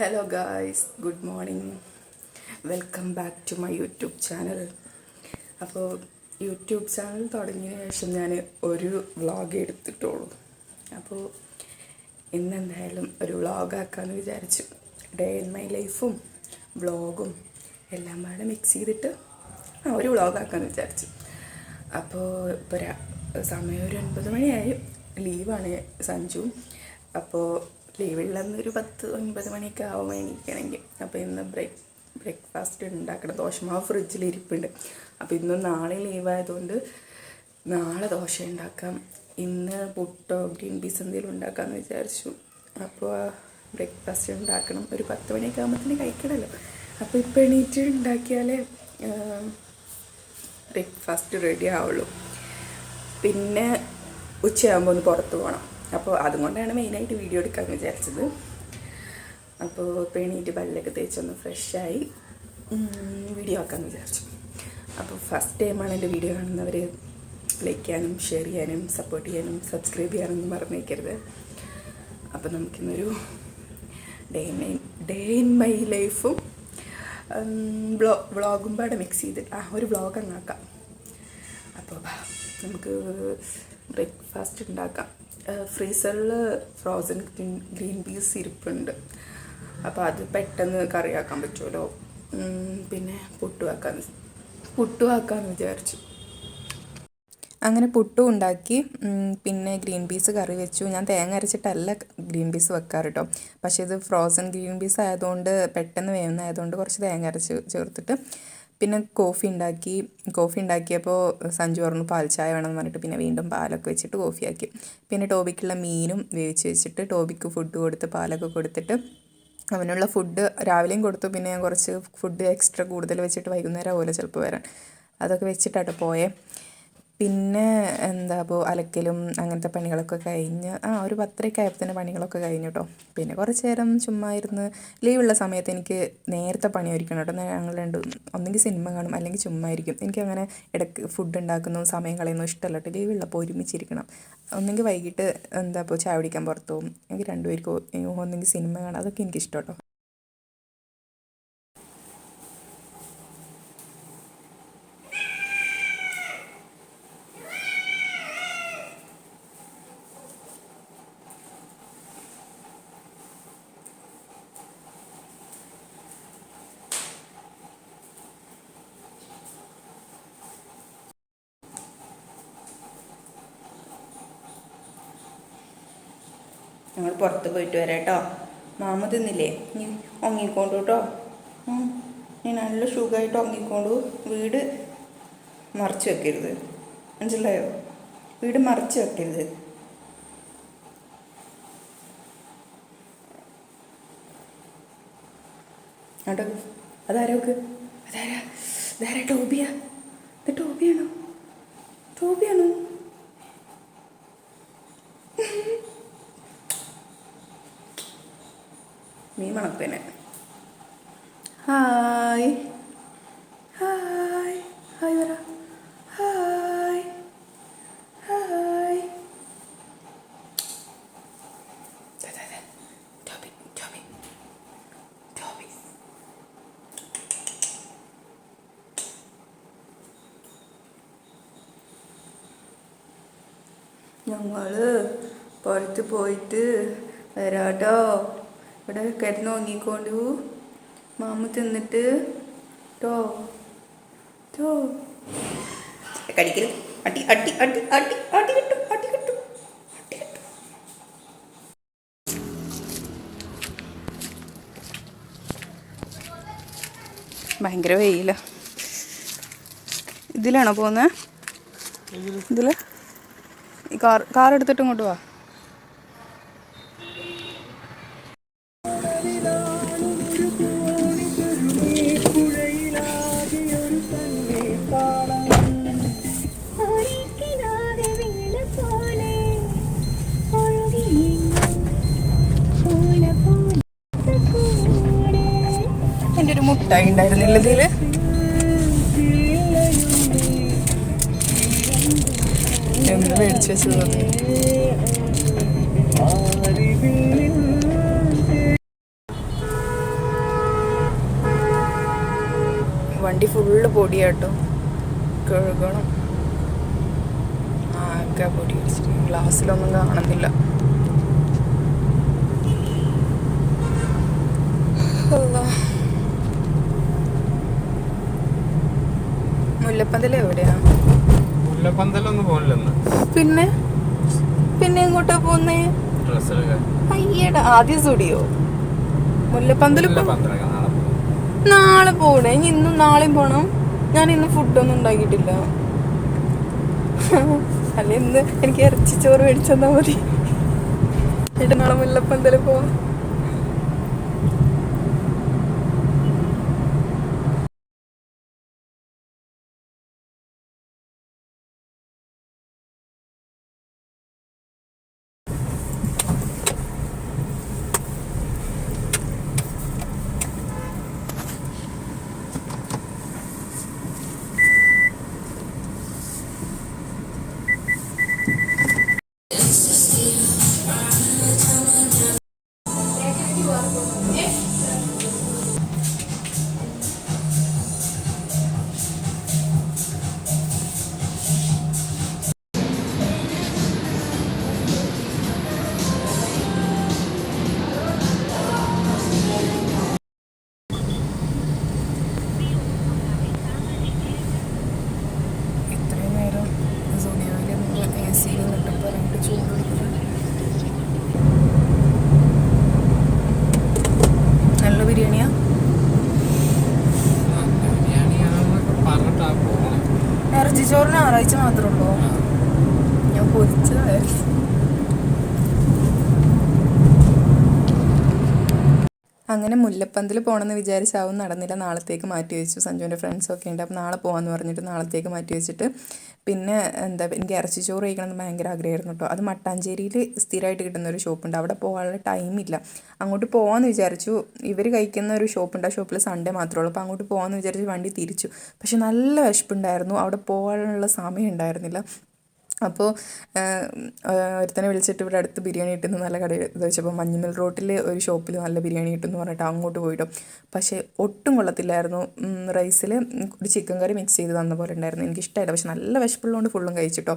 Hello guys, good morning. Welcome back to my YouTube channel. അപ്പോൾ YouTube channel തുടങ്ങിയ ശേഷം ഞാൻ ഒരു വ്ളോഗ് എടുത്തിട്ടുള്ളൂ. അപ്പോൾ ഇന്നെന്തായാലും ഒരു വ്ളോഗാക്കാമെന്ന് വിചാരിച്ചു. ഡേ ഇൻ മൈ ലൈഫും വ്ളോഗും എല്ലാം പാടെ മിക്സ് ചെയ്തിട്ട് ഒരു വ്ളോഗാക്കാമെന്ന് വിചാരിച്ചു. അപ്പോൾ ഇപ്പോൾ സമയം ഒരു 9 മണിയായി. ലീവാണ് സഞ്ജു. അപ്പോൾ ലീവുള്ളന്നൊരു 10-9 മണിയൊക്കെ ആവും എണീക്കണമെങ്കിൽ. അപ്പോൾ ഇന്ന് ബ്രേക്ക്ഫാസ്റ്റ് ഉണ്ടാക്കണം. ദോശമാവ് ഫ്രിഡ്ജിൽ ഇരിപ്പുണ്ട്. അപ്പോൾ ഇന്നും നാളെ ലീവായതുകൊണ്ട് നാളെ ദോശ ഉണ്ടാക്കാം. ഇന്ന് പുട്ടോ ഗ്രീൻ പീസ് എന്തെങ്കിലും ഉണ്ടാക്കാമെന്ന് വിചാരിച്ചു. അപ്പോൾ ബ്രേക്ക്ഫാസ്റ്റ് ഉണ്ടാക്കണം. ഒരു 10 മണിയൊക്കെ ആകുമ്പോഴത്തേന് കഴിക്കണമല്ലോ. അപ്പോൾ ഇപ്പോൾ എണീറ്റ് ഉണ്ടാക്കിയാലേ ബ്രേക്ക്ഫാസ്റ്റ് റെഡി ആവുള്ളൂ. പിന്നെ ഉച്ചയാകുമ്പോൾ ഒന്ന് പുറത്ത് പോകണം. അപ്പോൾ അതുകൊണ്ടാണ് മെയിനായിട്ട് വീഡിയോ എടുക്കാമെന്ന് വിചാരിച്ചത്. അപ്പോൾ ഇപ്പോൾ എണീറ്റ് പല്ലൊക്കെ തേച്ചൊന്ന് ഫ്രഷായി വീഡിയോ ആക്കാമെന്ന് വിചാരിച്ചു. അപ്പോൾ ഫസ്റ്റ് ടൈമാണ് എൻ്റെ വീഡിയോ കാണുന്നവർ ലൈക്ക് ചെയ്യാനും ഷെയർ ചെയ്യാനും സപ്പോർട്ട് ചെയ്യാനും സബ്സ്ക്രൈബ് ചെയ്യാനൊന്നും മറന്നേക്കരുത്. അപ്പോൾ നമുക്കിന്നൊരു ഡേ ഇൻ മൈ ലൈഫും വ്ളോഗും പാടെ മിക്സ് ചെയ്തിട്ട് ഒരു വ്ളോഗ് അങ്ങാക്കാം. അപ്പോൾ നമുക്ക് ബ്രേക്ക്ഫാസ്റ്റ് ഉണ്ടാക്കാം. ഫ്രീസറിൽ ഫ്രോസൺ ഗ്രീൻ പീസ് ഇരിപ്പുണ്ട്. അപ്പോൾ അത് പെട്ടെന്ന് കറിയാക്കാൻ പറ്റുമല്ലോ. പിന്നെ പുട്ടു ആക്കാമെന്ന് വിചാരിച്ചു. അങ്ങനെ പുട്ടും ഉണ്ടാക്കി. പിന്നെ ഗ്രീൻ പീസ് കറി വെച്ചു. ഞാൻ തേങ്ങ അരച്ചിട്ടല്ല ഗ്രീൻ പീസ് വെക്കാറ് കേട്ടോ. പക്ഷേ ഇത് ഫ്രോസൺ ഗ്രീൻ പീസ് ആയതുകൊണ്ട് പെട്ടെന്ന് വേവുന്നതായതുകൊണ്ട് കുറച്ച് തേങ്ങ അരച്ച് ചേർത്തിട്ട് പിന്നെ കോഫി ഉണ്ടാക്കിയപ്പോൾ സഞ്ജു പറഞ്ഞു പാൽ ചായ വേണമെന്ന് പറഞ്ഞിട്ട് പിന്നെ വീണ്ടും പാലൊക്കെ വെച്ചിട്ട് കോഫിയാക്കി. പിന്നെ ടോബിക്കുള്ള മീനും വേവിച്ച് വെച്ചിട്ട് ടോബിക്ക് ഫുഡ് കൊടുത്ത് പാലൊക്കെ കൊടുത്തിട്ട് അവനുള്ള ഫുഡ് രാവിലെയും കൊടുത്തു. പിന്നെ ഞാൻ കുറച്ച് ഫുഡ് എക്സ്ട്രാ കൂടുതൽ വെച്ചിട്ട് വൈകുന്നേരം പോലെ ചിലപ്പോൾ വരാൻ അതൊക്കെ വെച്ചിട്ടാട്ടോ പോയേ. പിന്നെ അപ്പോൾ അലക്കലും അങ്ങനത്തെ പണികളൊക്കെ കഴിഞ്ഞ് ഒരു 10:30 ആയപ്പോൾ പണികളൊക്കെ കഴിഞ്ഞു കേട്ടോ. പിന്നെ കുറച്ച് നേരം ചുമ്മാ ഇരുന്ന് ലീവുള്ള സമയത്ത് എനിക്ക് നേരത്തെ പണി ഒരുക്കണം കേട്ടോ. ഞങ്ങൾ ഒന്നെങ്കിൽ സിനിമ കാണും അല്ലെങ്കിൽ ചുമ്മാ ഇരിക്കും. എനിക്കങ്ങനെ ഇടയ്ക്ക് ഫുഡ് ഉണ്ടാക്കുന്നതും സമയം കളയുന്നതും ഇഷ്ടമല്ല കേട്ടോ. ലീവുള്ളപ്പോൾ ഒരുമിച്ചിരിക്കണം. ഒന്നെങ്കിൽ വൈകിട്ട് ചായ കുടിക്കാൻ പുറത്തു പോകും. എനിക്ക് രണ്ടുപേർക്കും ഒന്നെങ്കിൽ സിനിമ കാണാം. അതൊക്കെ എനിക്കിഷ്ടം കേട്ടോ. ഞങ്ങൾ പുറത്ത് പോയിട്ട് വരാം കേട്ടോ. മാമ തിന്നില്ലേ? നീ ഉറങ്ങിക്കോണ്ടു കേട്ടോ. നീ നല്ല സുഖമായിട്ട് ഉറങ്ങിക്കോണ്ടു. വീട് മറിച്ച് വെക്കരുത്, മനസ്സിലായോ? വീട് മറിച്ച് വെക്കരുത്. കേട്ടോ. അതാരോക്ക് അതാരാ? ടോബിയാണോ? മീൻ മണത്തേനെ. ഹായ് പറ. Hi Toby. ഞങ്ങൾ പുറത്ത് പോയിട്ട് വരാട്ടോ. ഇവിടെ കിടന്ന് ഉറങ്ങിക്കൊണ്ടു. മാമ തിന്നിട്ട് ടോ കടിക്കരുത്. അടി കിട്ടും. ഭയങ്കര വെയില. ഇതിലാണോ പോകുന്നത്? ഇതിൽ ഈ കാർ എടുത്തിട്ട് ഇങ്ങോട്ട് വാ. എൻ്റെ ഒരു മുട്ടായി ഉണ്ടായിരുന്നില്ല ഇതിൽ. എന്ന് മേടിച്ച് വെച്ചത്. വണ്ടി ഫുള്ള് പൊടിയാട്ടോ, കഴുകണം. ആകെ പൊടി അടിച്ചിട്ട് ഗ്ലാസ്സിലൊന്നും കാണുന്നില്ല. മുല്ലപ്പന്തൽ എവിടെയാ? മുല്ലപ്പന്തലൊന്നും പോകില്ലെന്ന്. പിന്നെ പിന്നെ എങ്ങോട്ടാ പോന്നേ? അയ്യടാ, ആദ്യം സ്റ്റുഡിയോ. മുല്ലപ്പന്തൽ നാളെ പോണേ. ഇനി ഇന്നും നാളെയും പോണം. ഞാൻ ഇന്ന് ഫുഡൊന്നും ഉണ്ടാക്കിയിട്ടില്ല. അല്ല, ഇന്ന് എനിക്ക് ഇറച്ചിച്ചോറ് മേടിച്ചെന്നാ മതി. എന്നിട്ട് നാളെ മുല്ലപ്പന്തൽ പോവാം. നല്ല ബിരിയാണിയാ? ഇറച്ചിച്ചോറിന് ഞായറാഴ്ച മാത്രമുണ്ടോ? ഞാൻ പൊരിച്ചതായിരുന്നു. അങ്ങനെ മുല്ലപ്പന്തൽ പോകണമെന്ന് വിചാരിച്ചാവും നടന്നില്ല. നാളത്തേക്ക് മാറ്റി വെച്ചു. സഞ്ജുവിൻ്റെ ഫ്രണ്ട്സൊക്കെ ഉണ്ട്, അപ്പോൾ നാളെ പോകാമെന്ന് പറഞ്ഞിട്ട് നാളത്തേക്ക് മാറ്റി വെച്ചിട്ട് പിന്നെ എനിക്ക് ഇറച്ചിച്ചോറ് കഴിക്കണമെന്ന് ഭയങ്കര ആഗ്രഹമായിരുന്നു കേട്ടോ. അത് മട്ടാഞ്ചേരിയിൽ സ്ഥിരമായിട്ട് കിട്ടുന്ന ഒരു ഷോപ്പുണ്ട്. അവിടെ പോകാനുള്ള ടൈമില്ല. അങ്ങോട്ട് പോകാമെന്ന് വിചാരിച്ചു. ഇവർ കഴിക്കുന്ന ഒരു ഷോപ്പുണ്ട്, ആ ഷോപ്പിൽ സൺഡേ മാത്രമേ ഉള്ളൂ. അപ്പോൾ അങ്ങോട്ട് പോകാമെന്ന് വിചാരിച്ച് വണ്ടി തിരിച്ചു. പക്ഷെ നല്ല വിശപ്പുണ്ടായിരുന്നു, അവിടെ പോകാനുള്ള സമയം ഉണ്ടായിരുന്നില്ല. അപ്പോൾ ഒരുത്തനെ വിളിച്ചിട്ട് ഇവിടെ അടുത്ത് ബിരിയാണി കിട്ടുന്ന നല്ല കട ചോദിച്ചപ്പോൾ മഞ്ഞുമൽ റോട്ടിൽ ഒരു ഷോപ്പിൽ നല്ല ബിരിയാണി കിട്ടുമെന്ന് പറഞ്ഞിട്ട് അങ്ങോട്ട് പോയിട്ടോ. പക്ഷേ ഒട്ടും കൊള്ളത്തില്ലായിരുന്നു. റൈസിൽ ഒരു ചിക്കൻ കറി മിക്സ് ചെയ്ത് തന്ന പോലെ ഉണ്ടായിരുന്നു. എനിക്കിഷ്ടമായില്ല. പക്ഷെ നല്ല വിശപ്പുള്ളതുകൊണ്ട് ഫുള്ളും കഴിച്ചിട്ടോ.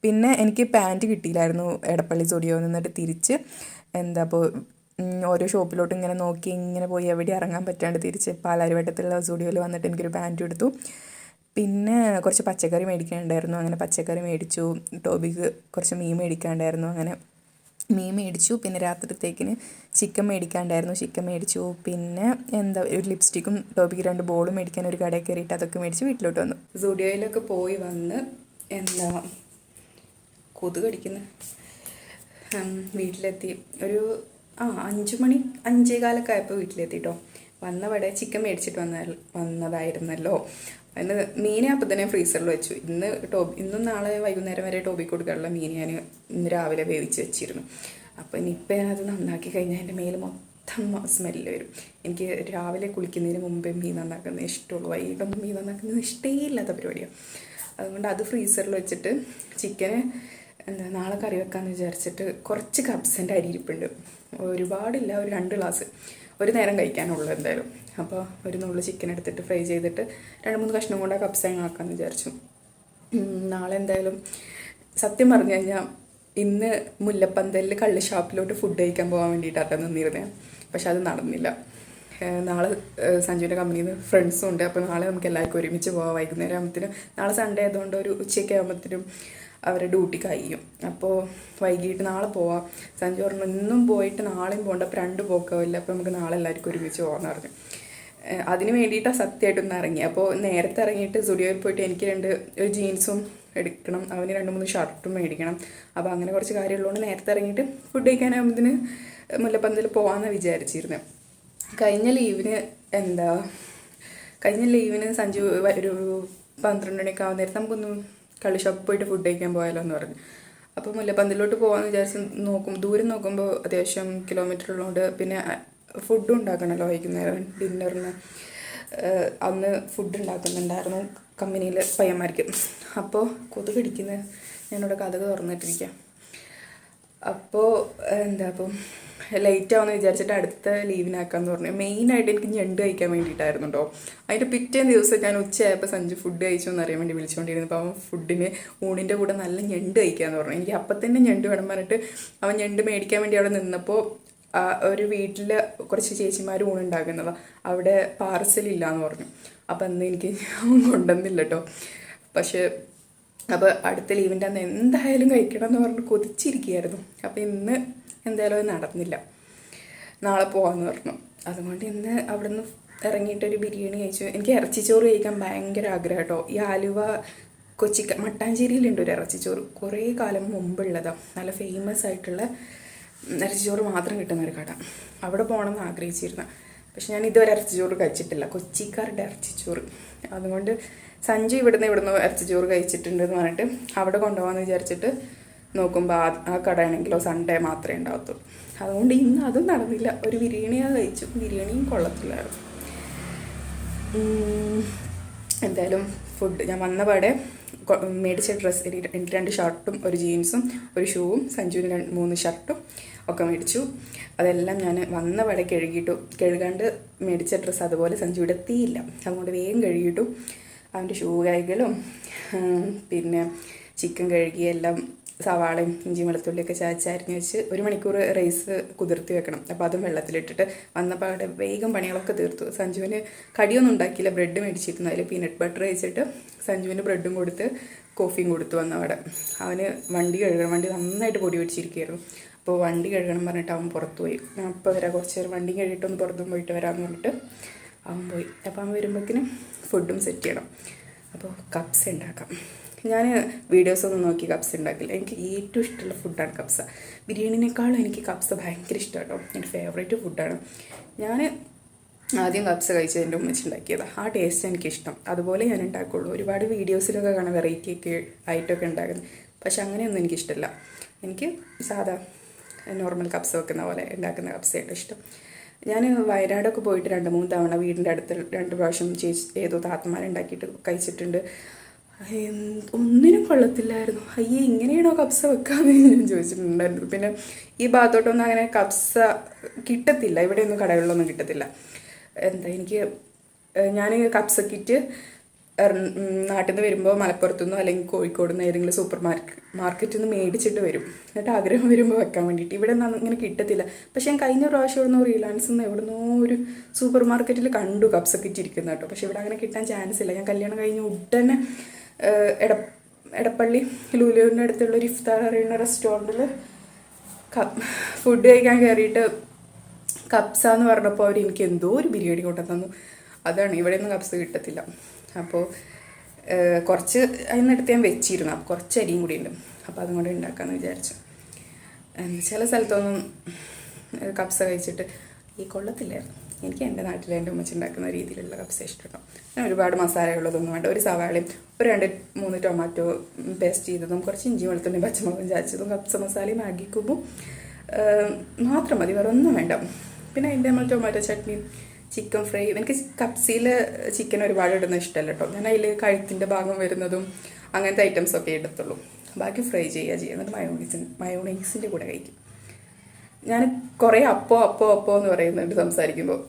പിന്നെ എനിക്ക് പാൻറ്റ് കിട്ടിയില്ലായിരുന്നു എടപ്പള്ളി സ്റ്റുഡിയോ. എന്നിട്ട് തിരിച്ച് അപ്പോൾ ഓരോ ഷോപ്പിലോട്ട് ഇങ്ങനെ നോക്കി ഇങ്ങനെ പോയി എവിടെ ഇറങ്ങാൻ പറ്റാണ്ട് തിരിച്ച് പാലാരിവട്ടത്തുള്ള സ്റ്റുഡിയോയിൽ വന്നിട്ട് എനിക്കൊരു പാൻറ്റ് എടുത്തു. പിന്നെ കുറച്ച് പച്ചക്കറി മേടിക്കാനുണ്ടായിരുന്നു. അങ്ങനെ പച്ചക്കറി മേടിച്ചു. ടോബിക്ക് കുറച്ച് മീൻ മേടിക്കാനുണ്ടായിരുന്നു. അങ്ങനെ മീൻ മേടിച്ചു. പിന്നെ രാത്രിത്തേക്കിന് ചിക്കൻ മേടിക്കാനുണ്ടായിരുന്നു, ചിക്കൻ മേടിച്ചു. പിന്നെ ഒരു ലിപ്സ്റ്റിക്കും ടോബിക്ക് 2 ബോളും മേടിക്കാൻ ഒരു കടയിൽ കയറിയിട്ട് അതൊക്കെ മേടിച്ച് വീട്ടിലോട്ട് വന്നു. സ്റ്റുഡിയോയിലൊക്കെ പോയി വന്ന് കൊതുക് കടിക്കുന്നു. വീട്ടിലെത്തി ഒരു 5 മണി 5:15 ആയപ്പോൾ വീട്ടിലെത്തി കേട്ടോ. വന്നവിടെ ചിക്കൻ മേടിച്ചിട്ട് വന്നതായിരുന്നല്ലോ. അതിന് മീനെ അപ്പം തന്നെ ഫ്രീസറിൽ വെച്ചു. ഇന്നും നാളെ വൈകുന്നേരം വരെ ടോബിക്ക് കൊടുക്കാനുള്ള മീൻ ഞാൻ ഇന്ന് രാവിലെ വേവിച്ച് വെച്ചിരുന്നു. അപ്പോൾ ഇനിയിപ്പോൾ ഞാനത് നന്നാക്കി കഴിഞ്ഞാൽ എൻ്റെ മേൽ മൊത്തം സ്മെല്ല് വരും. എനിക്ക് രാവിലെ കുളിക്കുന്നതിന് മുമ്പേ മീൻ നന്നാക്കുന്നത് ഇഷ്ടമുള്ളൂ. വൈകിട്ടൊന്നും മീൻ നന്നാക്കുന്നത് ഇഷ്ടമേ ഇല്ലാത്ത പരിപാടിയാണ്. അതുകൊണ്ട് അത് ഫ്രീസറിൽ വെച്ചിട്ട് ചിക്കന് നാളെ കറി വെക്കാമെന്ന് വിചാരിച്ചിട്ട് കുറച്ച് കപ്സിൻ്റെ അരി ഇരിപ്പുണ്ട്. ഒരുപാടില്ല, ഒരു 2 ഗ്ലാസ്, ഒരു നേരം കഴിക്കാനുള്ളൂ എന്തായാലും. അപ്പോൾ ഒരു നുള്ളു ചിക്കൻ എടുത്തിട്ട് ഫ്രൈ ചെയ്തിട്ട് 2-3 കഷ്ണം കൊണ്ട് ആ കപ്സ ആക്കാമെന്ന് വിചാരിച്ചു. നാളെ എന്തായാലും സത്യം പറഞ്ഞു കഴിഞ്ഞാൽ ഇന്ന് മുല്ലപ്പന്തലിൽ കള്ള് ഷാപ്പിലോട്ട് ഫുഡ് കഴിക്കാൻ പോകാൻ വേണ്ടിയിട്ടാണ് നിന്നിരുന്നത്. പക്ഷെ അത് നടന്നില്ല. നാളെ സഞ്ജുവിൻ്റെ കമ്പനിയിൽ നിന്ന് ഫ്രണ്ട്സും ഉണ്ട്. അപ്പോൾ നാളെ നമുക്ക് എല്ലാവർക്കും ഒരുമിച്ച് പോകാം. വൈകുന്നേരം ആകുമ്പോഴത്തേനും നാളെ സൺഡേ ആയതുകൊണ്ട് ഒരു ഉച്ചയ്ക്ക് ആകുമ്പോഴത്തേനും അവരെ ഡ്യൂട്ടി കഴിയും. അപ്പോൾ വൈകിട്ട് നാളെ പോവാം. സഞ്ജു പറഞ്ഞു ഇന്നും പോയിട്ട് നാളെയും പോകണ്ട, അപ്പോൾ 2 പോക്കാവില്ല, അപ്പോൾ നമുക്ക് നാളെ എല്ലാവർക്കും ഒരുമിച്ച് പോകാമെന്ന് പറഞ്ഞു. അതിന് വേണ്ടിയിട്ടാണ് സത്യമായിട്ടൊന്ന് ഇറങ്ങി. അപ്പോൾ നേരത്തെ ഇറങ്ങിയിട്ട് സ്റ്റുഡിയോയിൽ പോയിട്ട് എനിക്ക് ഒരു ജീൻസും എടുക്കണം, അവന് 2-3 ഷർട്ടും മേടിക്കണം. അപ്പോൾ അങ്ങനെ കുറച്ച് കാര്യമുള്ളതുകൊണ്ട് നേരത്തെ ഇറങ്ങിയിട്ട് ഫുഡ് കഴിക്കാനാകുമ്പത്തിന് മുല്ലപ്പന്തൽ പോകാമെന്നാണ് വിചാരിച്ചിരുന്നത്. കഴിഞ്ഞ ലീവിന് സഞ്ജു ഒരു 12 മണിയൊക്കെ ആവുന്ന നേരത്തെ നമുക്കൊന്ന് കള്ളി ഷോപ്പിൽ പോയിട്ട് ഫുഡ് കഴിക്കാൻ പോയാലോ എന്ന് പറഞ്ഞു. അപ്പോൾ മുല്ലപ്പന്തലിലോട്ട് പോകാമെന്ന് വിചാരിച്ച് ദൂരം നോക്കുമ്പോൾ അത്യാവശ്യം കിലോമീറ്റർ ഉള്ളതുകൊണ്ട് പിന്നെ ഫുഡും ഉണ്ടാക്കണമല്ലോ വൈകുന്നേരം ഡിന്നറിന്. അന്ന് ഫുഡ് ഉണ്ടാക്കുന്നുണ്ടായിരുന്നു കമ്പനിയിൽ പയ്യന്മാർക്ക്. അപ്പോൾ കൊതുക് കടിക്കുന്നത് ഞാനിവിടെ കതക് തുറന്നിട്ടിരിക്കാം. അപ്പോൾ ലേറ്റ് ആവുമെന്ന് വിചാരിച്ചിട്ട് അടുത്ത ലീവിനാക്കാന്ന് പറഞ്ഞു. മെയിനായിട്ട് എനിക്ക് ഞണ്ട് കഴിക്കാൻ വേണ്ടിയിട്ടായിരുന്നു കേട്ടോ. അതിൻ്റെ പിറ്റേ ദിവസം ഞാൻ ഉച്ചയായപ്പോൾ സഞ്ജു ഫുഡ് കഴിച്ചു എന്നറിയാൻ വേണ്ടി വിളിച്ചുകൊണ്ടിരുന്നു. അപ്പോൾ അവൻ ഫുഡിന് ഊണിൻ്റെ കൂടെ നല്ല ഞണ്ട് കഴിക്കാമെന്ന് പറഞ്ഞു. എനിക്ക് അപ്പം തന്നെ ഞണ്ട് വേണം പറഞ്ഞിട്ട് അവൻ ഞണ്ട് മേടിക്കാൻ വേണ്ടി അവിടെ നിന്നപ്പോൾ ഒരു വീട്ടിൽ കുറച്ച് ചേച്ചിമാർ ഊണുണ്ടാക്കുന്നതാണ്, അവിടെ പാർസലില്ല എന്ന് പറഞ്ഞു. അപ്പം അന്ന് എനിക്ക് കൊണ്ടുവന്നില്ല കേട്ടോ. പക്ഷേ അപ്പോൾ അടുത്ത ലീവിൻ്റെ അന്ന് എന്തായാലും കഴിക്കണം എന്ന് പറഞ്ഞ് കൊതിച്ചിരിക്കുകയായിരുന്നു. അപ്പോൾ ഇന്ന് എന്തായാലും അത് നടന്നില്ല, നാളെ പോകാമെന്ന് പറഞ്ഞു. അതുകൊണ്ട് ഇന്ന് അവിടെ നിന്ന് ഇറങ്ങിയിട്ടൊരു ബിരിയാണി കഴിച്ചു. എനിക്ക് ഇറച്ചിച്ചോറ് കഴിക്കാൻ ഭയങ്കര ആഗ്രഹം കേട്ടോ. ഈ ആലുവ മട്ടാഞ്ചേരിയിലുണ്ട് ഒരു ഇറച്ചിച്ചോറ്, കുറേ കാലം മുമ്പുള്ളതാണ്, നല്ല ഫേമസ് ആയിട്ടുള്ള ഇറച്ചിച്ചോറ് മാത്രം കിട്ടുന്ന ഒരു കട. അവിടെ പോകണമെന്ന് ആഗ്രഹിച്ചിരുന്നു. പക്ഷെ ഞാൻ ഇതുവരെ ഇറച്ചിച്ചോറ് കഴിച്ചിട്ടില്ല, കൊച്ചിക്കാരുടെ ഇറച്ചിച്ചോറ്. അതുകൊണ്ട് സഞ്ജു ഇവിടുന്ന് ഇറച്ചിച്ചോറ് കഴിച്ചിട്ടുണ്ടെന്ന് പറഞ്ഞിട്ട് അവിടെ കൊണ്ടുപോകാമെന്ന് വിചാരിച്ചിട്ട് നോക്കുമ്പോൾ ആ കടയാണെങ്കിലോ സൺഡേ മാത്രമേ ഉണ്ടാകത്തുള്ളൂ. അതുകൊണ്ട് ഇന്ന് അതും നടന്നില്ല. ഒരു ബിരിയാണിയാണ് കഴിച്ചു, ബിരിയാണിയും കൊള്ളത്തില്ലായിരുന്നു. എന്തായാലും ഫുഡ് ഞാൻ വന്നപാടെ മേടിച്ച ഡ്രസ്സ്, എനിക്ക് 2 ഷർട്ടും ഒരു ജീൻസും ഒരു ഷൂവും സഞ്ജുവിന് 3 ഷർട്ടും ഒക്കെ മേടിച്ചു. അതെല്ലാം ഞാൻ വന്നപാടെ കഴുകാണ്ട് മേടിച്ച ഡ്രസ്സ് അതുപോലെ സഞ്ജു എത്തിയില്ല. അതുകൊണ്ട് വേഗം കഴുകിയിട്ടു. അവൻ്റെ ഷൂ കൈകളും പിന്നെ ചിക്കൻ കഴുകി എല്ലാം സവാളയും ഇഞ്ചി വെളുത്തുള്ളിയൊക്കെ ചാച്ചരിഞ്ഞ് വെച്ച് 1 മണിക്കൂർ റൈസ് കുതിർത്തി വെക്കണം. അപ്പോൾ അതും വെള്ളത്തിലിട്ടിട്ട് വന്നപ്പോൾ അവിടെ വേഗം പണികളൊക്കെ തീർത്തു. സഞ്ജുവിന് കടിയൊന്നും ഉണ്ടാക്കിയില്ല, ബ്രെഡ് മേടിച്ചിരുന്നു. അതിൽ പീനട്ട് ബട്ടർ വെച്ചിട്ട് സഞ്ജുവിന് ബ്രെഡും കൊടുത്ത് കോഫിയും കൊടുത്തു വന്നവിടെ. അവന് വണ്ടി കഴുകണം, വണ്ടി നന്നായിട്ട് പൊടി പിടിച്ചിരിക്കുകയായിരുന്നു. അപ്പോൾ വണ്ടി കഴുകണം പറഞ്ഞിട്ട് അവൻ പുറത്ത് പോയി. ഞാൻ അപ്പോൾ വരാം, കുറച്ച് നേരം വണ്ടി കഴുകിയിട്ടൊന്ന് പുറത്തും പോയിട്ട് വരാമെന്ന് പറഞ്ഞിട്ട് അവൻ പോയി. അപ്പോൾ അവൻ വരുമ്പോഴേക്കിനും ഫുഡും സെറ്റ് ചെയ്യണം. അപ്പോൾ കപ്സ് ഉണ്ടാക്കാം. ഞാൻ വീഡിയോസൊന്നും നോക്കി കപ്സ് ഉണ്ടാക്കില്ല. എനിക്ക് ഏറ്റവും ഇഷ്ടമുള്ള ഫുഡാണ് കപ്സ. ബിരിയാണിനേക്കാളും എനിക്ക് കപ്സ ഭയങ്കര ഇഷ്ടമാണ് കേട്ടോ. എൻ്റെ ഫേവറേറ്റ് ഫുഡാണ്. ഞാൻ ആദ്യം കപ്സ കഴിച്ചത് എൻ്റെ ഉമ്മച്ചി ഉണ്ടാക്കിയതാണ്. ആ ടേസ്റ്റ് എനിക്കിഷ്ടം. അതുപോലെ ഞാൻ ഉണ്ടാക്കുള്ളൂ. ഒരുപാട് വീഡിയോസിലൊക്കെ കാണാം വെറൈറ്റി ഒക്കെ ആയിട്ടൊക്കെ ഉണ്ടാക്കുന്നത്. പക്ഷെ അങ്ങനെയൊന്നും എനിക്കിഷ്ടമല്ല. എനിക്ക് സാധാ നോർമൽ കപ്സ വെക്കുന്ന പോലെ ഉണ്ടാക്കുന്ന കപ്സയായിട്ട് ഇഷ്ടം. ഞാൻ വയനാടൊക്കെ പോയിട്ട് 2-3 തവണ വീടിൻ്റെ അടുത്ത് 2 പ്രാവശ്യം ഏതോ താത്തമാരുണ്ടാക്കിയിട്ട് കഴിച്ചിട്ടുണ്ട്. ഒന്നിനും കൊള്ളത്തില്ലായിരുന്നു. അയ്യേ, ഇങ്ങനെയാണോ കപ്സ വെക്കാമെന്ന് ഞാൻ ചോദിച്ചിട്ടുണ്ടായിരുന്നു. പിന്നെ ഈ ഭാഗത്തോട്ടൊന്നും അങ്ങനെ കപ്സ കിട്ടത്തില്ല, ഇവിടെയൊന്നും കടകളിലൊന്നും കിട്ടത്തില്ല. ഞാൻ കപ്സ കിറ്റ് നാട്ടിൽ നിന്ന് വരുമ്പോൾ മലപ്പുറത്തുനിന്നോ അല്ലെങ്കിൽ കോഴിക്കോട് നിന്ന് ഏതെങ്കിലും സൂപ്പർ മാർക്കറ്റിൽ നിന്ന് മേടിച്ചിട്ട് വരും. എന്നിട്ട് ആഗ്രഹം വരുമ്പോൾ വെക്കാൻ വേണ്ടിയിട്ട്. ഇവിടെ നിന്നും ഇങ്ങനെ കിട്ടത്തില്ല. പക്ഷേ ഞാൻ കഴിഞ്ഞ പ്രാവശ്യം ഇവിടുന്ന് റിലയൻസിൽ നിന്ന് എവിടുന്നോ ഒരു സൂപ്പർ മാർക്കറ്റിൽ കണ്ടു കപ്സ കിറ്റ് ഇരിക്കുന്ന കേട്ടോ. പക്ഷേ ഇവിടെ അങ്ങനെ കിട്ടാൻ ചാൻസ് ഇല്ല. ഞാൻ കല്യാണം കഴിഞ്ഞ് ഉടനെ എടപ്പള്ളി ലുലുവിൻ്റെ അടുത്തുള്ളൊരു ഇഫ്താർ അറിയുന്ന റെസ്റ്റോറൻറ്റിൽ ഫുഡ് കഴിക്കാൻ കയറിയിട്ട് കപ്സ എന്ന് പറഞ്ഞപ്പോൾ അവർ എനിക്ക് എന്തോ ഒരു ബിരിയാണി കൊണ്ടു തന്നു. അതാണ്, ഇവിടെയൊന്നും കപ്സ കിട്ടത്തില്ല. അപ്പോൾ കുറച്ച് അതിനടുത്ത് ഞാൻ വെച്ചിരുന്നു. അപ്പോൾ കുറച്ച് അരിയും കൂടി ഉണ്ട്. അപ്പോൾ അതും കൂടെ ഉണ്ടാക്കാമെന്ന് വിചാരിച്ചു. ചില സ്ഥലത്തൊന്നും കപ്സ കഴിച്ചിട്ട് ഈ കൊള്ളത്തില്ലായിരുന്നു. എനിക്ക് എൻ്റെ നാട്ടിൽ എൻ്റെ ഉമ്മച്ചി ഉണ്ടാക്കുന്ന രീതിയിലുള്ള കപ്സ ഇഷ്ടപ്പെട്ടോ. ഞാൻ ഒരുപാട് മസാലകളൊന്നും വേണ്ട. ഒരു സവാളയും 2-3 ടൊമാറ്റോ പേസ്റ്റ് ചെയ്തതും കുറച്ച് ഇഞ്ചി വെളുത്തുള്ളിയും പച്ചമുളകും ചാച്ചതും കപ്സ മസാലയും മാഗി ക്യൂബും മാത്രം മതി, വേറെ ഒന്നും വേണ്ട. പിന്നെ അതിൻ്റെ നമ്മൾ ടൊമാറ്റോ ചട്നിയും ചിക്കൻ ഫ്രൈ. എനിക്ക് കപ്സയിൽ ചിക്കൻ ഒരുപാട് ഇടുന്ന ഇഷ്ടമല്ല കേട്ടോ. ഞാൻ അതിൽ കഴുത്തിൻ്റെ ഭാഗം വരുന്നതും അങ്ങനത്തെ ഐറ്റംസൊക്കെ എടുത്തുള്ളൂ. ബാക്കി ഫ്രൈ എന്നിട്ട് മയോണൈസിൻ്റെ കൂടെ കഴിക്കും. ഞാൻ കുറേ അപ്പോ എന്ന് പറയുന്നുണ്ട് സംസാരിക്കുമ്പോൾ.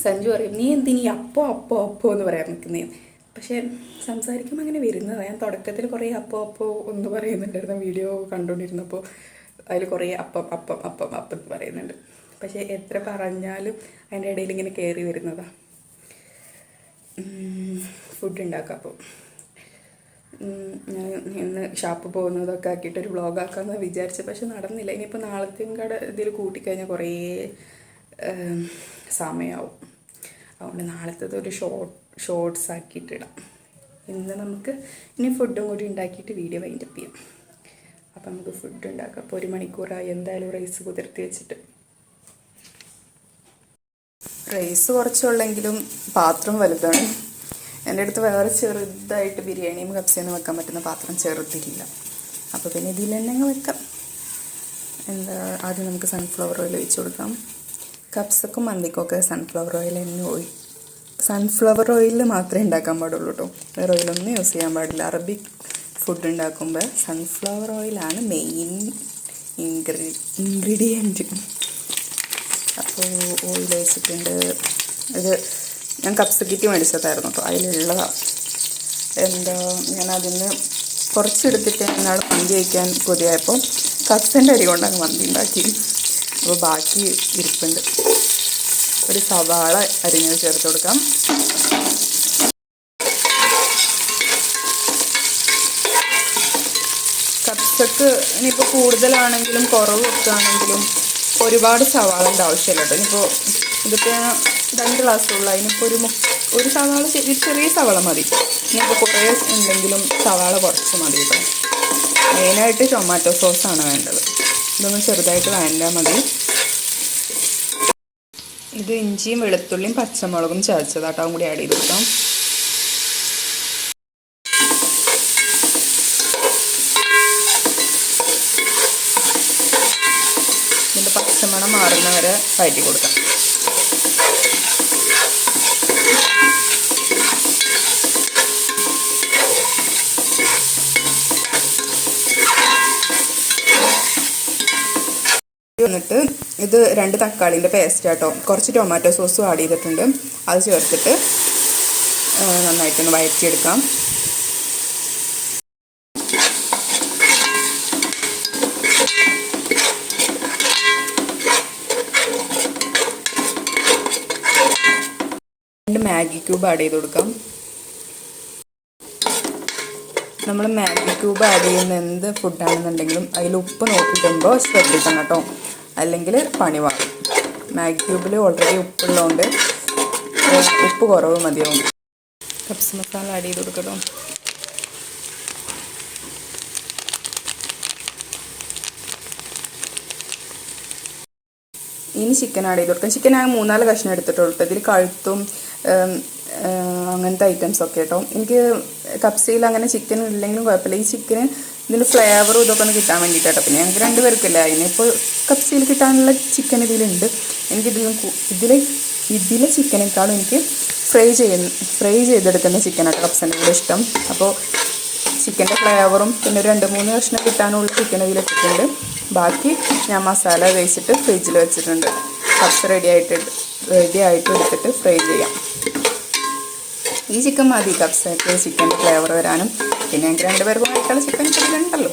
സഞ്ജു പറയും, നീ എന്തിനീ അപ്പോ എന്ന് പറയാൻ നിൽക്കുന്നേ. പക്ഷേ സംസാരിക്കുമ്പോൾ അങ്ങനെ വരുന്നതാണ്. ഞാൻ തുടക്കത്തിൽ കുറേ അപ്പോ എന്ന് പറയുന്നുണ്ടായിരുന്നു. വീഡിയോ കണ്ടുകൊണ്ടിരുന്നപ്പോൾ അതിൽ കുറേ അപ്പം പറയുന്നുണ്ട്. പക്ഷേ എത്ര പറഞ്ഞാലും അതിൻ്റെ ഇടയിൽ ഇങ്ങനെ കയറി വരുന്നതാണ്. ഫുഡ് ഉണ്ടാക്കാം. അപ്പോൾ ഞാൻ ഇന്ന് ഷാപ്പ് പോകുന്നതൊക്കെ ആക്കിയിട്ടൊരു വ്ളോഗാക്കാമെന്ന് വിചാരിച്ചു. പക്ഷെ നടന്നില്ല. ഇനിയിപ്പോൾ നാളത്തെയും ഇതിൽ കൂട്ടിക്കഴിഞ്ഞാൽ കുറേ സമയമാവും. അതുകൊണ്ട് നാളത്തേത് ഒരു ഷോർട്സ് ആക്കിയിട്ടിടാം. ഇന്ന് നമുക്ക് ഇനി ഫുഡും കൂടി ഉണ്ടാക്കിയിട്ട് വീഡിയോ വൈൻഡപ്പ് ചെയ്യാം. അപ്പം നമുക്ക് ഫുഡ് ഉണ്ടാക്കാം. അപ്പോൾ 1 മണിക്കൂറായി എന്തായാലും റൈസ് കുതിർത്തി വെച്ചിട്ട്. റൈസ് കുറച്ചുള്ളെങ്കിലും പാത്രം വലുതാണ്. എൻ്റെ അടുത്ത് വേറെ ചെറുതായിട്ട് ബിരിയാണിയും കപ്സയൊന്നും വെക്കാൻ പറ്റുന്ന പാത്രം ചെറുതില്ല. അപ്പോൾ പിന്നെ ഇതിൽ തന്നെ വെക്കാം. ആദ്യം നമുക്ക് സൺഫ്ലവർ ഓയിൽ ഒഴിച്ച് കൊടുക്കാം. കപ്സക്കും മന്തിക്കൊക്കെ സൺഫ്ലവർ ഓയിൽ മാത്രമേ ഉണ്ടാക്കാൻ പാടുള്ളൂ കേട്ടോ. വേറെ ഓയിലൊന്നും യൂസ് ചെയ്യാൻ പാടില്ല. അറബിക് ഫുഡ് ഉണ്ടാക്കുമ്പോൾ സൺഫ്ലവർ ഓയിലാണ് മെയിൻ ഇൻഗ്രീഡിയൻറ്റ്. ഓയിൽ ഒഴിച്ചിട്ടുണ്ട്. ഇത് ഞാൻ കപ്സ് കിറ്റ് മേടിച്ചതായിരുന്നു കേട്ടോ, അതിലുള്ളതാണ്. ഞാൻ അതിന് കുറച്ചെടുത്തിട്ട് എന്നാൾ മന്തി വയ്ക്കാൻ കൊതിയായപ്പോൾ കപ്സിൻ്റെ അരി കൊണ്ടാണ് മന്തി ഉണ്ടാക്കി. അപ്പോൾ ബാക്കി ഇരിപ്പുണ്ട്. ഒരു സവാള അരിഞ്ഞത് ചേർത്ത് കൊടുക്കാം. കപ്സക്ക് ഇനിയിപ്പോൾ കൂടുതലാണെങ്കിലും കുറവ് വെക്കുകയാണെങ്കിലും ഒരുപാട് സവാളൻ്റെ ആവശ്യമില്ല കേട്ടോ. ഇനിയിപ്പോൾ ഇതിപ്പോൾ 2 ഗ്ലാസ്സുള്ള അതിനിപ്പോൾ ഒരു സവാള ചെറിയ സവാള മതി. ഇനിയിപ്പോൾ കുറേ ഉണ്ടെങ്കിലും സവാള കുറച്ച് മതി കേട്ടോ. മെയിനായിട്ട് ടൊമാറ്റോ സോസാണ് വേണ്ടത്. ഇതൊന്ന് ചെറുതായിട്ട് വേണ്ടാൽ മതി. ഇത് ഇഞ്ചിയും വെളുത്തുള്ളിയും പച്ചമുളകും ചതച്ചതാട്ടോ, അതും കൂടി ആഡ് ചെയ്ത് കൊടുക്കാം. ഇതിൻ്റെ പച്ചമണം മാറുന്ന വരെ വഴറ്റി കൊടുക്കാം. എന്നിട്ട് ഇത് 2 തക്കാളിൻ്റെ പേസ്റ്റ് ആട്ടോ, കുറച്ച് ടൊമാറ്റോ സോസും ആഡ് ചെയ്തിട്ടുണ്ട്. അത് ചേർത്തിട്ട് നന്നായിട്ടൊന്ന് വഴറ്റിയെടുക്കാം. മാഗി ക്യൂബ് ആഡ് ചെയ്ത് കൊടുക്കാം. നമ്മൾ മാഗി ക്യൂബ് ആഡ് ചെയ്യുന്ന എന്ത് ഫുഡാണെന്നുണ്ടെങ്കിലും അതിൽ ഉപ്പ് നോക്കിയിടുമ്പോൾ ശ്രദ്ധിക്കണം കേട്ടോ, അല്ലെങ്കിൽ പണി വാങ്ങും. മാഗി ക്യൂബിൽ ഓൾറെഡി ഉപ്പുള്ളതുകൊണ്ട് ഉപ്പ് കുറവ് മതിയാവും. കപ്സ് മസാല ആഡ് ചെയ്ത് കൊടുക്കട്ടോ. ഇനി ചിക്കൻ ആഡ് ചെയ്ത് കൊടുക്കാം. ചിക്കൻ ഞാൻ 3-4 കഷ്ണം എടുത്തിട്ടുള്ളൂ. ഇതിൽ കഴുത്തും അങ്ങനത്തെ ഐറ്റംസൊക്കെ കേട്ടോ. എനിക്ക് കപ്സയിൽ അങ്ങനെ ചിക്കൻ ഇല്ലെങ്കിലും കുഴപ്പമില്ല. ഈ ചിക്കന് ഇതിൻ്റെ ഫ്ലേവറും ഇതൊക്കെ ഒന്ന് കിട്ടാൻ വേണ്ടിയിട്ടോ. പിന്നെ ഞങ്ങൾക്ക് 2 പേർക്കില്ല, അതിനിപ്പോൾ കപ്സയിൽ കിട്ടാനുള്ള ചിക്കൻ ഇതിലുണ്ട്. ഇതിലെ ചിക്കനേക്കാളും എനിക്ക് ഫ്രൈ ചെയ്തെടുക്കുന്ന ചിക്കനാട്ടോ കപ്സിൻ്റെ കൂടെ ഇഷ്ടം. അപ്പോൾ ചിക്കൻ്റെ ഫ്ലേവറും പിന്നെ ഒരു 2-3 കഷ്ണം കിട്ടാനുള്ള ചിക്കൻ ഇതിലിട്ടിട്ടുണ്ട്. ബാക്കി ഞാൻ മസാല തേച്ചിട്ട് ഫ്രിഡ്ജിൽ വെച്ചിട്ടുണ്ട്. കപ്സ് റെഡി ആയിട്ട് എടുത്തിട്ട് ഫ്രൈ ചെയ്യാം. ഈ ചിക്കൻ മതി കപ്സായിട്ട് ചിക്കൻ്റെ ഫ്ലേവർ വരാനും. പിന്നെ ഞങ്ങൾക്ക് 2 പേർക്കും കഴിക്കാനുള്ള ചിക്കൻ ഇതിലുണ്ടല്ലോ.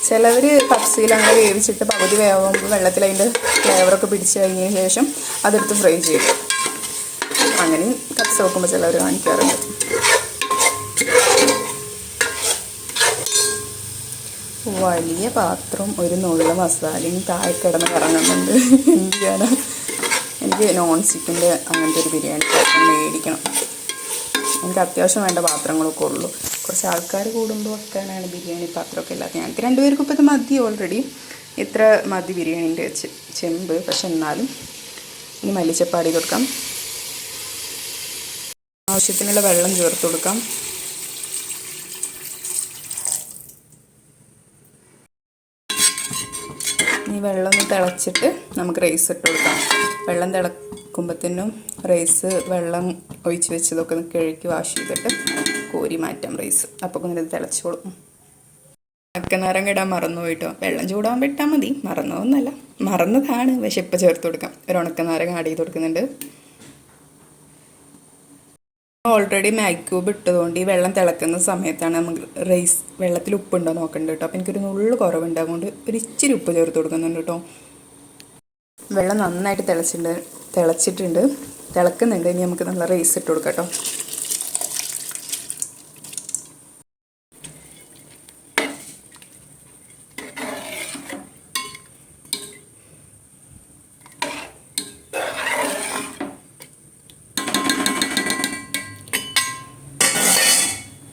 ചിലവർ കപ്സിയിൽ അങ്ങനെ വേവിച്ചിട്ട് പകുതി വേവുമ്പോൾ വെള്ളത്തിൽ അതിൻ്റെ ഫ്ലേവറൊക്കെ പിടിച്ച് കഴിഞ്ഞതിന് ശേഷം അതെടുത്ത് ഫ്രൈ ചെയ്യും. അങ്ങനെയും കപ്സ് വെക്കുമ്പോൾ ചിലവർ കാണിക്കാറുണ്ട്. വലിയ പാത്രം ഒരു നുള്ള മസാലയും താഴെ കിടന്ന് കറങ്ങുന്നുണ്ട്. എന്ത് ചെയ്യാനാണ്, എനിക്ക് നോൺ സ്റ്റിക്കിൻ്റെ അങ്ങനത്തെ ഒരു ബിരിയാണി പാത്രം മേടിക്കണം. എനിക്ക് അത്യാവശ്യം വേണ്ട പാത്രങ്ങളൊക്കെ ഉള്ളൂ. കുറച്ച് ആൾക്കാർ കൂടുമ്പോൾ ഒക്കെയാണ് ബിരിയാണി പാത്രമൊക്കെ ഇല്ലാത്ത. ഞങ്ങൾക്ക് 2 പേർക്കും ഇപ്പോൾ ഇത് മതി, ഓൾറെഡി ഇത്ര മതി ബിരിയാണീൻ്റെ ചെമ്പ്. പക്ഷെ എന്നാലും ഇനി മല്ലിച്ചപ്പാടി കൊടുക്കാം. ആവശ്യത്തിനുള്ള വെള്ളം ചേർത്ത് കൊടുക്കാം. ഈ വെള്ളം ഒന്ന് തിളച്ചിട്ട് നമുക്ക് റൈസ് ഇട്ട് കൊടുക്കാം. വെള്ളം തിളക്കുമ്പോഴത്തേനും റൈസ് വെള്ളം ഒഴിച്ച് വെച്ചതൊക്കെ ഒന്ന് കഴുകി വാഷ് ചെയ്തിട്ട് കോരി മാറ്റാം റൈസ്. അപ്പോൾ ഇത് തിളച്ചോളും. ഉണക്കനാരങ്ങ ഇടാൻ മറന്നു പോയിട്ടോ. വെള്ളം ചൂടാകുമ്പോൾ ഇട്ടാൽ മതി, മറന്നതൊന്നല്ല, മറന്നതാണ്. പക്ഷെ ഇപ്പം ചേർത്ത് കൊടുക്കാം. ഒരു ഉണക്കനാരങ്ങ ആഡ് ചെയ്ത് കൊടുക്കുന്നുണ്ട്. ഓൾറെഡി മാഗി ക്യൂബ് ഇട്ടതുകൊണ്ട് ഈ വെള്ളം തിളക്കുന്ന സമയത്താണ് നമുക്ക് റൈസ് വെള്ളത്തിൽ ഉപ്പുണ്ടോ നോക്കേണ്ടത് കേട്ടോ. അപ്പോൾ എനിക്കൊരു നുള്ളു കുറവുണ്ട്, അതുകൊണ്ട് ഒരു ഇച്ചിരി ഉപ്പ് ചേർത്ത് കൊടുക്കുന്നുണ്ട് കേട്ടോ. വെള്ളം നന്നായിട്ട് തിളക്കുന്നുണ്ട്. ഇനി നമുക്ക് നല്ല റൈസ് ഇട്ട് കൊടുക്കാം കേട്ടോ.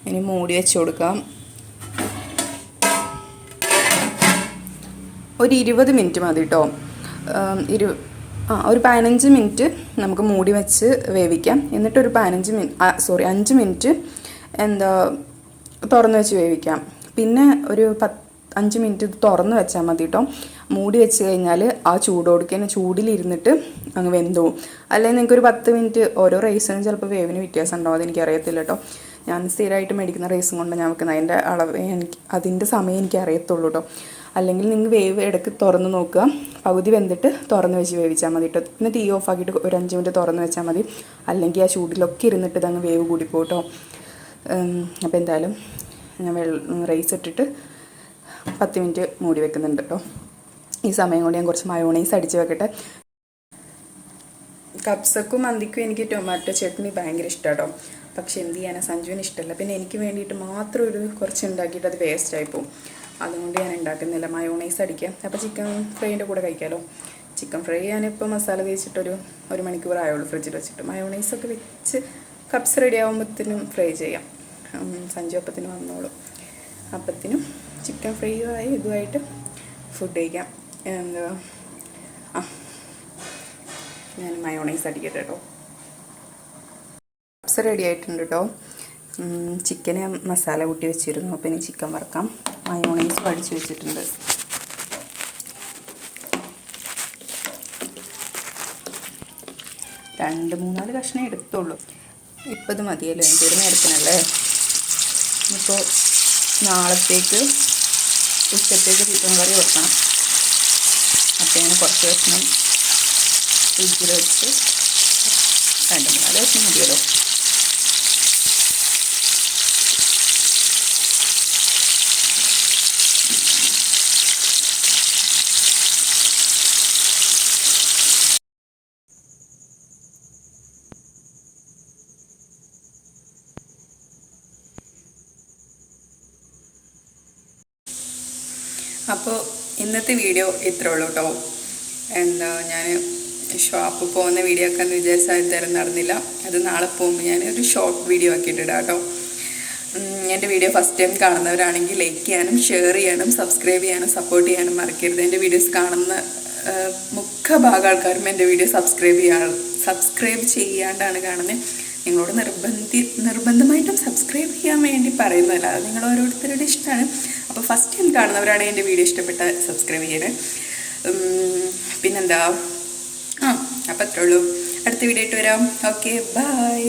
ഇനി മൂടി വെച്ച് കൊടുക്കാം. ഒരു 20 മിനിറ്റ് മതി കേട്ടോ. ഒരു 15 മിനിറ്റ് നമുക്ക് മൂടി വെച്ച് വേവിക്കാം. എന്നിട്ട് ഒരു 5 മിനിറ്റ് തുറന്ന് വെച്ച് വേവിക്കാം. പിന്നെ ഒരു 5 മിനിറ്റ് തുറന്ന് വെച്ചാൽ മതി കേട്ടോ. മൂടി വെച്ച് കഴിഞ്ഞാൽ ആ ചൂടിലിരുന്നിട്ട് അങ്ങ് വെന്തോവും. അല്ലെങ്കിൽ നിങ്ങൾക്കൊരു 10 മിനിറ്റ് ഓരോ റൈസിനും ചിലപ്പോൾ വേവിന് വ്യത്യാസം ഉണ്ടാവും. അതെനിക്കറിയത്തില്ല കേട്ടോ. ഞാൻ സ്ഥിരമായിട്ട് മേടിക്കുന്ന റൈസും കൊണ്ട് ഞാൻ വെക്കുന്നത്. അതിൻ്റെ അളവ് അതിൻ്റെ സമയം എനിക്ക് അറിയത്തുള്ളൂ കേട്ടോ. അല്ലെങ്കിൽ നിങ്ങൾ വേവ് ഇടയ്ക്ക് തുറന്ന് നോക്കുക, പകുതി വെന്തിട്ട് തുറന്ന് വെച്ച് വേവിച്ചാൽ മതി കേട്ടോ. പിന്നെ തീ ഓഫ് ആക്കിയിട്ട് ഒരു 5 മിനിറ്റ് തുറന്ന് വെച്ചാൽ മതി, അല്ലെങ്കിൽ ആ ചൂടിലൊക്കെ ഇരുന്നിട്ട് ഇതങ്ങ് വേവ് കൂടിപ്പോകും കേട്ടോ. അപ്പോൾ എന്തായാലും ഞാൻ റൈസ് ഇട്ടിട്ട് 10 മിനിറ്റ് മൂടി വെക്കുന്നുണ്ട് കേട്ടോ. ഈ സമയം കൊണ്ട് ഞാൻ കുറച്ച് മയോണൈസ് അടിച്ച് വെക്കട്ടെ. കപ്സക്കും മന്തിക്കും എനിക്ക് ടൊമാറ്റോ ചട്നി ഭയങ്കര ഇഷ്ടമാണ് കേട്ടോ. പക്ഷെ എന്ത് ചെയ്യാനാണ്, സഞ്ജുവിന് ഇഷ്ടമല്ല. പിന്നെ എനിക്ക് വേണ്ടിയിട്ട് മാത്രം കുറച്ച് ഉണ്ടാക്കിയിട്ട് അത് വേസ്റ്റായി പോകും. അതുകൊണ്ട് ഞാൻ ഉണ്ടാക്കുന്നില്ല, മയോണൈസ് അടിക്കാം. അപ്പോൾ ചിക്കൻ ഫ്രൈൻ്റെ കൂടെ കഴിക്കാമല്ലോ. ചിക്കൻ ഫ്രൈ ഞാനിപ്പോൾ മസാല തേച്ചിട്ടൊരു 1 മണിക്കൂർ ആയുള്ളൂ ഫ്രിഡ്ജിൽ വെച്ചിട്ട്. മയോണൈസൊക്കെ വെച്ച് കപ്സ് റെഡി ആകുമ്പോഴത്തേനും ഫ്രൈ ചെയ്യാം. സഞ്ജു അപ്പത്തിന് വന്നോളും. അപ്പത്തിനും ചിക്കൻ ഫ്രൈയും ആയി ഇതുമായിട്ട് ഫുഡ് കഴിക്കാം. എന്താ ഞാൻ മയോണൈസ് അടിക്കട്ടെ കേട്ടോ. കപ്സ് റെഡി ആയിട്ടുണ്ട് കേട്ടോ. ചിക്കന് മസാല കൂട്ടി വെച്ചിരുന്നു. അപ്പോൾ ഇനി ചിക്കൻ വറക്കാം. മയോണൈസ് പഠിച്ച് വെച്ചിട്ടുണ്ട്. രണ്ട് 3-4 കഷ്ണം എടുത്തുള്ളൂ. ഇപ്പോൾ ഇത് മതിയല്ലോ, എനിക്കൊരു നേരത്തിനല്ലേ. ഇപ്പോൾ നാളത്തേക്ക് ഉച്ചത്തേക്ക് ചിക്കൻ കറി വെക്കണം. അപ്പോൾ ഞാൻ കുറച്ച് കഷ്ണം ഫ്രിഡ്ജിൽ വെച്ച് 2-3 കഷ്ണം മതിയല്ലോ. അപ്പോൾ ഇന്നത്തെ വീഡിയോ ഇത്രേ ഉള്ളൂ കേട്ടോ. എന്താ ഞാൻ ഷോപ്പിൽ പോകുന്ന വീഡിയോ ഒക്കെ എന്ന് വിചാരിച്ചാൽ തരം നടന്നില്ല. അത് നാളെ പോകുമ്പോൾ ഞാൻ ഒരു ഷോർട്ട് വീഡിയോ ആക്കിയിട്ടിടാം കേട്ടോ. എൻ്റെ വീഡിയോ ഫസ്റ്റ് ടൈം കാണുന്നവരാണെങ്കിൽ ലൈക്ക് ചെയ്യാനും ഷെയർ ചെയ്യാനും സബ്സ്ക്രൈബ് ചെയ്യാനും സപ്പോർട്ട് ചെയ്യാനും മറക്കരുത്. എൻ്റെ വീഡിയോസ് കാണുന്ന മുഖ്യ ഭാഗം ആൾക്കാരും എൻ്റെ വീഡിയോ സബ്സ്ക്രൈബ് ചെയ്യാണ്ടാണ് കാണുന്നത്. നിങ്ങളോട് നിർബന്ധമായിട്ടും സബ്സ്ക്രൈബ് ചെയ്യാൻ വേണ്ടി പറയുന്നതല്ല, അത് നിങ്ങൾ ഓരോരുത്തരുടെ ഇഷ്ടമാണ്. അപ്പോൾ ഫസ്റ്റ് ടൈം കാണുന്നവരാണ് എൻ്റെ വീഡിയോ ഇഷ്ടപ്പെട്ട സബ്സ്ക്രൈബ് ചെയ്യണേ. പിന്നെന്താ, അപ്പോൾ അത്രേ ഉള്ളൂ. അടുത്ത വീഡിയോ ആയിട്ട് വരാം. Okay, by.